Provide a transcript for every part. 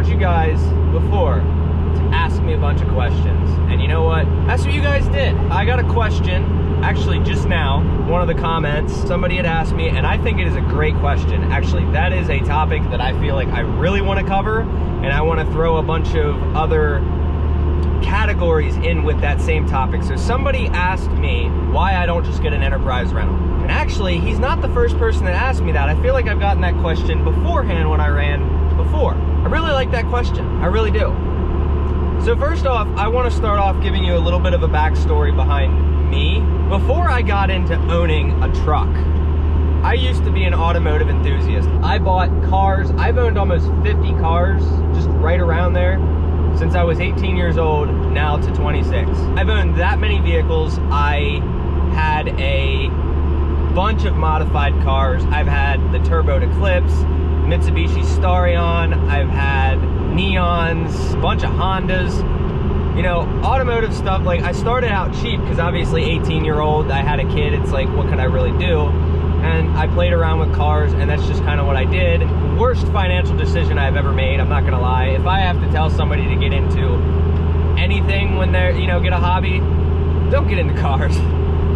told you guys before to ask me a bunch of questions. And you know what? That's what you guys did. I got a question, actually just now, one of the comments, somebody had asked me, and I think it is a great question. Actually, that is a topic that I feel like I really want to cover, and I want to throw a bunch of other categories in with that same topic. So somebody asked me why I don't just get an enterprise rental. And actually, he's not the first person that asked me that. I feel like I've gotten that question beforehand when I ran before. I really like that question. I really do. So first off, I want to start off giving you a little bit of a backstory behind me. Before I got into owning a truck, I used to be an automotive enthusiast. I bought cars. I've owned almost 50 cars, just right around there, since I was 18 years old, now to 26. I've owned that many vehicles. I had a bunch of modified cars. I've had the Turbo Eclipse, Mitsubishi Starion, I've had Neons, a bunch of Hondas. You know, automotive stuff, like I started out cheap because obviously 18-year-old, I had a kid, it's like, what can I really do? And I played around with cars, and that's just kind of what I did. Worst financial decision I've ever made, I'm not gonna lie. If I have to tell somebody to get into anything when they're, you know, get a hobby, don't get into cars.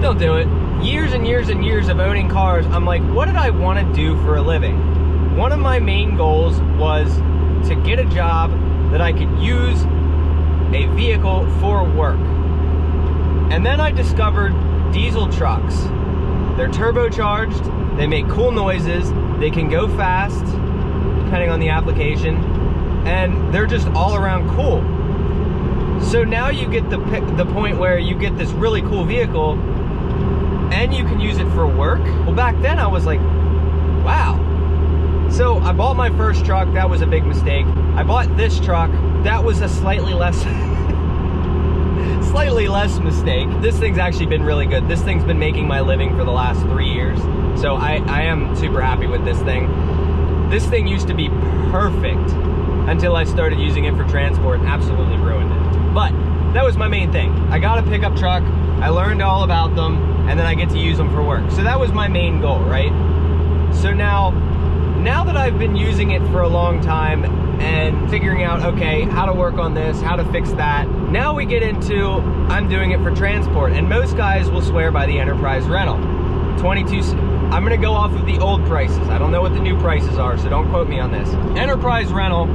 Don't do it. Years and years and years of owning cars, I'm like, what did I want to do for a living? One of my main goals was to get a job that I could use a vehicle for work. And then I discovered diesel trucks. They're turbocharged, they make cool noises, they can go fast, depending on the application, and they're just all around cool. So now you get the point where you get this really cool vehicle and you can use it for work. Well, back then I was like, wow. So I bought my first truck, that was a big mistake. I bought this truck, that was a slightly less mistake. This thing's actually been really good. This thing's been making my living for the last 3 years. So I am super happy with this thing. This thing used to be perfect until I started using it for transport and absolutely ruined it. But that was my main thing. I got a pickup truck, I learned all about them, and then I get to use them for work. So that was my main goal, right? So now that I've been using it for a long time and figuring out, okay, how to work on this, how to fix that, now we get into, I'm doing it for transport. And most guys will swear by the enterprise rental. I'm gonna go off of the old prices. I don't know what the new prices are, so don't quote me on this. Enterprise rental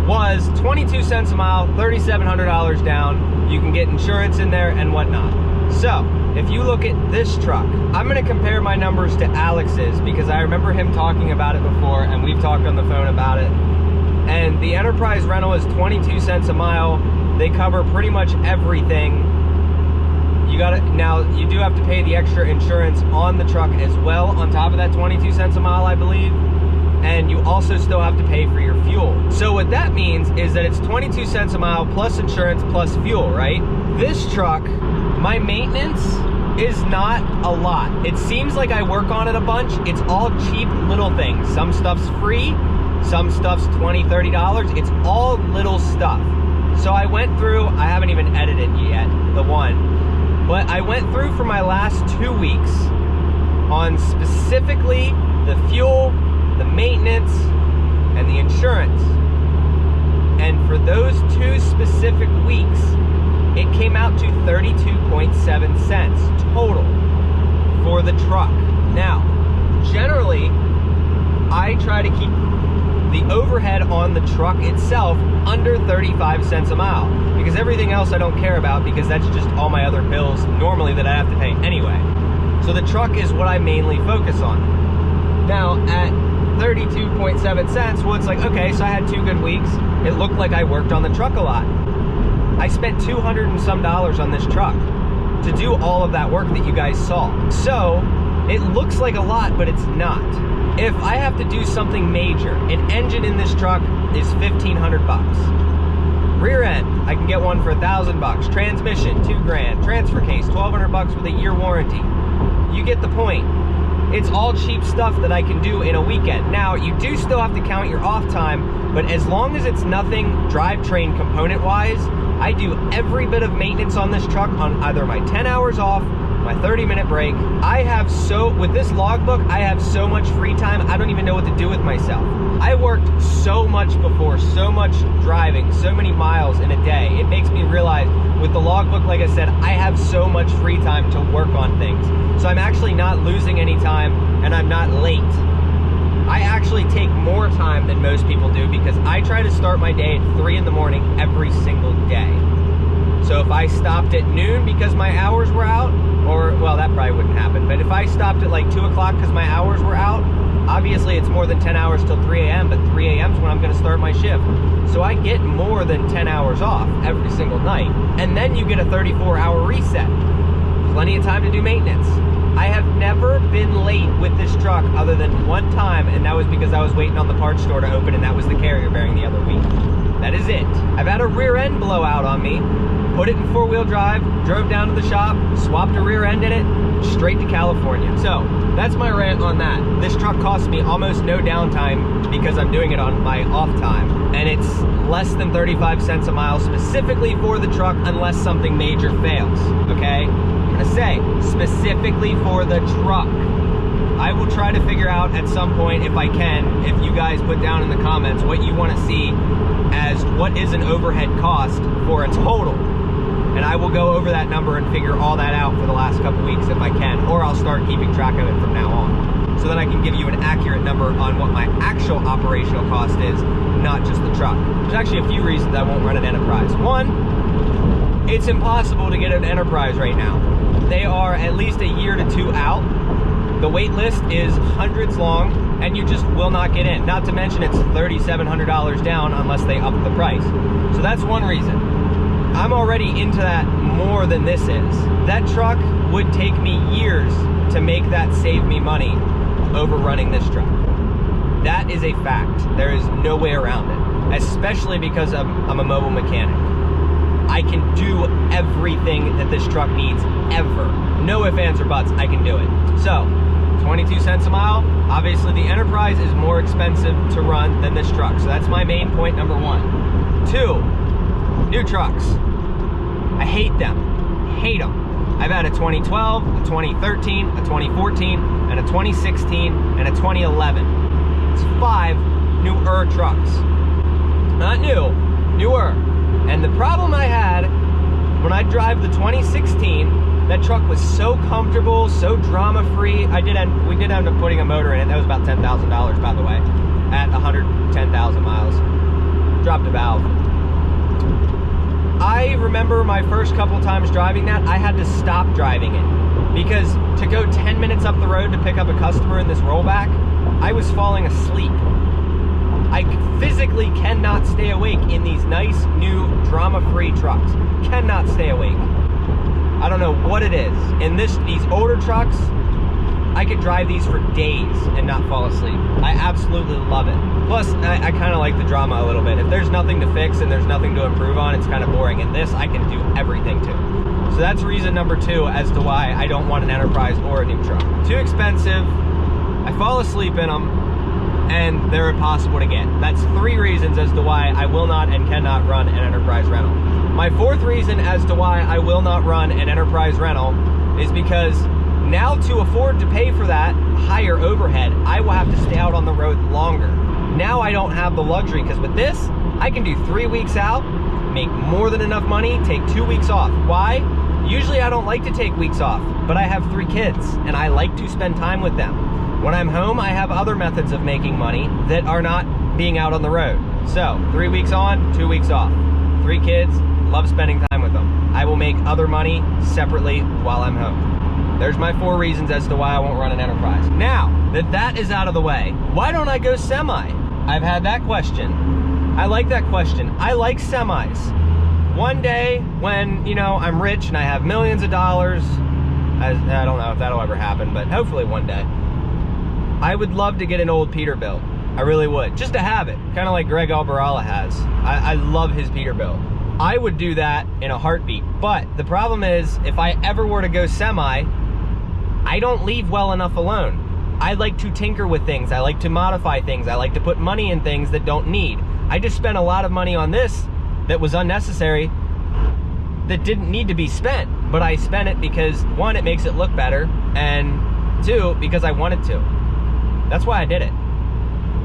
was 22 cents a mile, $3,700 down. You can get insurance in there and whatnot. So, if you look at this truck, I'm gonna compare my numbers to Alex's because I remember him talking about it before and we've talked on the phone about it. And the enterprise rental is 22 cents a mile. They cover pretty much everything. Now you do have to pay the extra insurance on the truck as well, on top of that 22 cents a mile, I believe. And you also still have to pay for your fuel. So what that means is that it's 22 cents a mile plus insurance plus fuel, right? This truck, my maintenance is not a lot. It seems like I work on it a bunch. It's all cheap little things. Some stuff's free, some stuff's $20, $30. It's all little stuff. So I went through, I haven't even edited yet, the one, but I went through for my last 2 weeks on specifically the fuel, the maintenance, and the insurance. And for those 2 specific weeks, it came out to 32.7 cents total for the truck. Now, generally, I try to keep the overhead on the truck itself under 35 cents a mile, because everything else I don't care about, because that's just all my other bills normally that I have to pay anyway. So the truck is what I mainly focus on. Now, at 32.7 cents, well, it's like, okay, so I had 2 good weeks. It looked like I worked on the truck a lot. I spent $200 and some on this truck to do all of that work that you guys saw. So it looks like a lot, but it's not. If I have to do something major, an engine in this truck is $1,500. Rear end, I can get one for $1,000. Transmission, $2,000. Transfer case, $1,200 with a year warranty. You get the point. It's all cheap stuff that I can do in a weekend. Now, you do still have to count your off time, but as long as it's nothing drivetrain component-wise, I do every bit of maintenance on this truck on either my 10 hours off my 30-minute break. With this logbook, I have so much free time, I don't even know what to do with myself. I worked so much before, so much driving, so many miles in a day. It makes me realize with the logbook, like I said, I have so much free time to work on things. So I'm actually not losing any time, and I'm not late. I actually take more time than most people do because I try to start my day at 3 in the morning every single day. So if I stopped at noon because my hours were out, or, well, that probably wouldn't happen, but if I stopped at like 2 o'clock because my hours were out, obviously it's more than 10 hours till 3 a.m., but 3 a.m. is when I'm gonna start my shift. So I get more than 10 hours off every single night. And then you get a 34-hour reset. Plenty of time to do maintenance. I have never been late with this truck other than one time, and that was because I was waiting on the parts store to open, and that was the carrier bearing the other week. That is it. I've had a rear end blow out on me, put it in 4-wheel drive, drove down to the shop, swapped a rear end in it, straight to California. So that's my rant on that. This truck costs me almost no downtime because I'm doing it on my off time, and it's less than 35 cents a mile specifically for the truck unless something major fails, okay? I'm gonna say, specifically for the truck. I will try to figure out at some point, if I can, if you guys put down in the comments what you want to see as what is an overhead cost for a total. And I will go over that number and figure all that out for the last couple weeks if I can, or I'll start keeping track of it from now on. So then I can give you an accurate number on what my actual operational cost is, not just the truck. There's actually a few reasons I won't run an Enterprise. One, it's impossible to get an Enterprise right now. They are at least a year to 2 out. The wait list is hundreds long, and you just will not get in. Not to mention it's $3,700 down unless they up the price. So that's one reason. I'm already into that more than this is. That truck would take me years to make that save me money over running this truck. That is a fact. There is no way around it, especially because I'm a mobile mechanic. I can do everything that this truck needs ever. No ifs, ands, or buts, I can do it. So, 22 cents a mile. Obviously the Enterprise is more expensive to run than this truck. So that's my main point number one. 2, new trucks. I hate them. Hate them. I've had a 2012, a 2013, a 2014, and a 2016, and a 2011. It's 5 newer trucks. Not new, newer. And the problem I had when I drive the 2016, that truck was so comfortable, so drama-free. We did end up putting a motor in it. That was about $10,000, by the way, at 110,000 miles. Dropped a valve. I remember my first couple times driving that, I had to stop driving it because to go 10 minutes up the road to pick up a customer in this rollback, I was falling asleep. I physically cannot stay awake in these nice, new, drama-free trucks. Cannot stay awake. I don't know what it is. In these older trucks, I could drive these for days and not fall asleep. I absolutely love it. Plus, I kind of like the drama a little bit. If there's nothing to fix and there's nothing to improve on, it's kind of boring. In this, I can do everything to. So that's reason number 2 as to why I don't want an Enterprise or a new truck. Too expensive, I fall asleep in them, and they're impossible to get. That's 3 reasons as to why I will not and cannot run an Enterprise rental. My 4th reason as to why I will not run an Enterprise rental is because now to afford to pay for that higher overhead, I will have to stay out on the road longer. Now I don't have the luxury, because with this, I can do 3 weeks out, make more than enough money, take 2 weeks off. Why? Usually I don't like to take weeks off, but I have 3 kids, and I like to spend time with them. When I'm home, I have other methods of making money that are not being out on the road. So, 3 weeks on, 2 weeks off. 3 kids, love spending time with them. I will make other money separately while I'm home. There's my 4 reasons as to why I won't run an Enterprise. Now that that is out of the way, why don't I go semi? I've had that question. I like that question. I like semis. One day when, you know, I'm rich and I have millions of dollars, I don't know if that'll ever happen, but hopefully one day, I would love to get an old Peterbilt. I really would, just to have it, kind of like Greg Albarala has. I love his Peterbilt. I would do that in a heartbeat, but the problem is, if I ever were to go semi, I don't leave well enough alone. I like to tinker with things, I like to modify things, I like to put money in things that don't need. I just spent a lot of money on this that was unnecessary that didn't need to be spent, but I spent it because, one, it makes it look better, and two, because I wanted to. That's why I did it.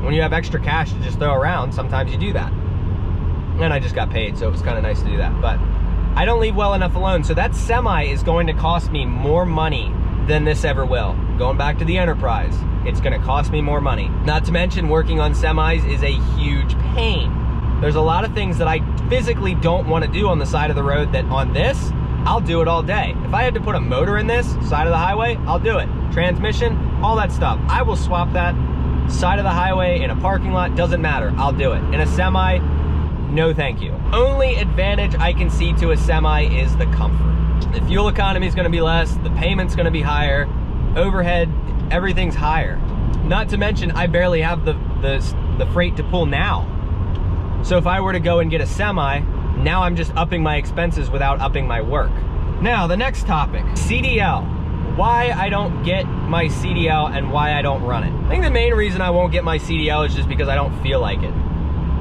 When you have extra cash to just throw around, sometimes you do that. And I just got paid, so it was kind of nice to do that. But I don't leave well enough alone. So that semi is going to cost me more money than this ever will. Going back to the Enterprise, it's gonna cost me more money. Not to mention, working on semis is a huge pain. There's a lot of things that I physically don't want to do on the side of the road that on this, I'll do it all day. If I had to put a motor in this, side of the highway, I'll do it. Transmission, all that stuff. I will swap that side of the highway in a parking lot, doesn't matter, I'll do it. In a semi, no thank you. Only advantage I can see to a semi is the comfort. The fuel economy is gonna be less, the payment's gonna be higher, overhead, everything's higher. Not to mention, I barely have the freight to pull now. So if I were to go and get a semi, now I'm just upping my expenses without upping my work. Now, the next topic, CDL. Why I don't get my CDL and why I don't run it. I think the main reason I won't get my CDL is just because I don't feel like it.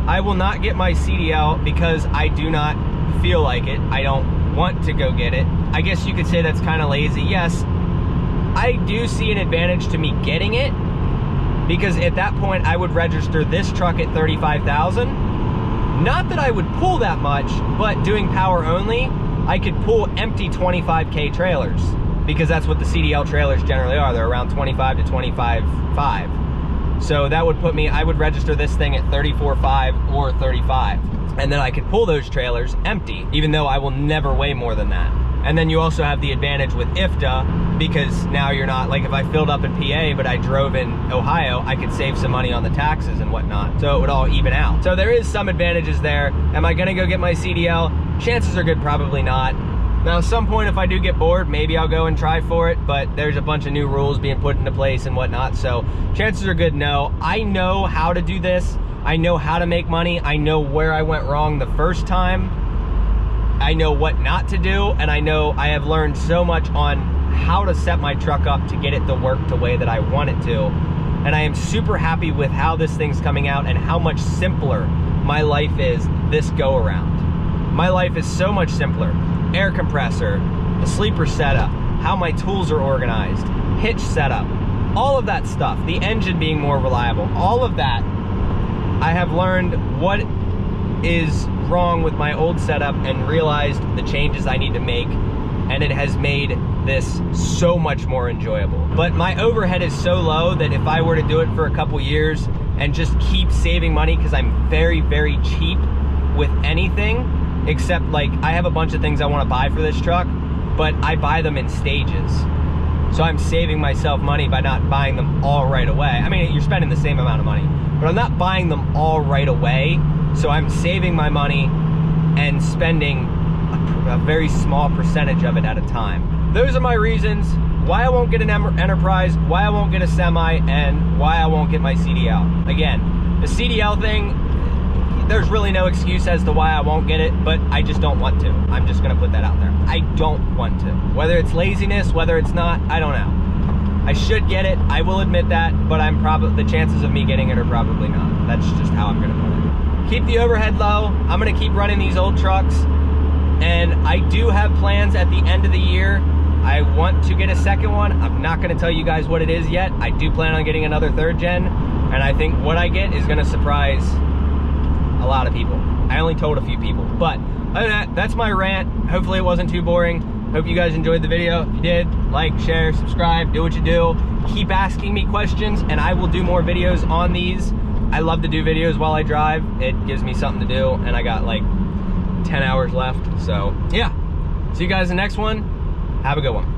I will not get my CDL because I do not feel like it. I don't want to go get it. I guess you could say that's kind of lazy. Yes, I do see an advantage to me getting it because at that point I would register this truck at $35,000. Not that I would pull that much, but doing power only, I could pull empty 25K trailers because that's what the CDL trailers generally are. They're around 25 to 25.5. So that would put me, I would register this thing at 34.5 or 35. And then I could pull those trailers empty, even though I will never weigh more than that. And then you also have the advantage with IFTA because now you're not, like if I filled up in PA but I drove in Ohio, I could save some money on the taxes and whatnot. So it would all even out. So there is some advantages there. Am I gonna go get my CDL? Chances are good, probably not. Now, at some point, if I do get bored, maybe I'll go and try for it, but there's a bunch of new rules being put into place and whatnot, so chances are good no. I know how to do this. I know how to make money. I know where I went wrong the first time. I know what not to do, and I know I have learned so much on how to set my truck up to get it to work the way that I want it to. And I am super happy with how this thing's coming out and how much simpler my life is this go around. My life is so much simpler. Air compressor, the sleeper setup, how my tools are organized, hitch setup, all of that stuff, the engine being more reliable, all of that, I have learned what is wrong with my old setup and realized the changes I need to make, and it has made this so much more enjoyable. But my overhead is so low that if I were to do it for a couple years and just keep saving money, because I'm very, very cheap with anything, except like I have a bunch of things I want to buy for this truck, but I buy them in stages. So I'm saving myself money by not buying them all right away. I mean, you're spending the same amount of money, but I'm not buying them all right away. So I'm saving my money and spending a very small percentage of it at a time. Those are my reasons why I won't get an Enterprise, why I won't get a semi, and why I won't get my CDL. Again, the CDL thing, there's really no excuse as to why I won't get it, but I just don't want to. I'm just gonna put that out there. I don't want to. Whether it's laziness, whether it's not, I don't know. I should get it, I will admit that, but the chances of me getting it are probably not. That's just how I'm gonna put it. Keep the overhead low. I'm gonna keep running these old trucks, and I do have plans at the end of the year. I want to get a second one. I'm not gonna tell you guys what it is yet. I do plan on getting another 3rd gen, and I think what I get is gonna surprise a lot of people. I only told a few people, but other than that, that's my rant. Hopefully it wasn't too boring. Hope you guys enjoyed the video. If you did, like, share, subscribe, do what you do. Keep asking me questions and I will do more videos on these. I love to do videos while I drive. It gives me something to do, and I got like 10 hours left. So yeah, see you guys in the next one. Have a good one.